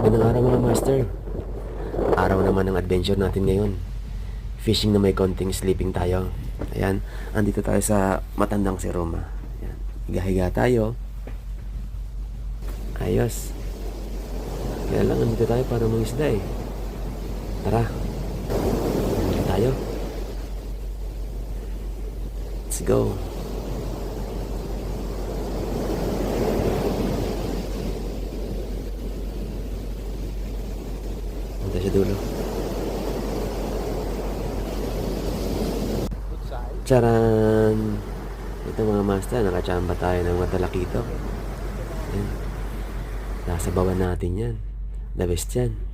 Magandang araw mga master. Araw naman ng adventure natin ngayon. Fishing na may konting sleeping tayo. Ayan, andito tayo sa matandang si Roma. Ayan, higa-higa tayo. Ayos. Kaya lang andito tayo para mangisda eh. Tara. Andito tayo. Let's go. Punta sa dulo. Charan! Ito mga master, nakachamba tayo ng matalakito. Yan. Nasa bawan natin yan. The best yan.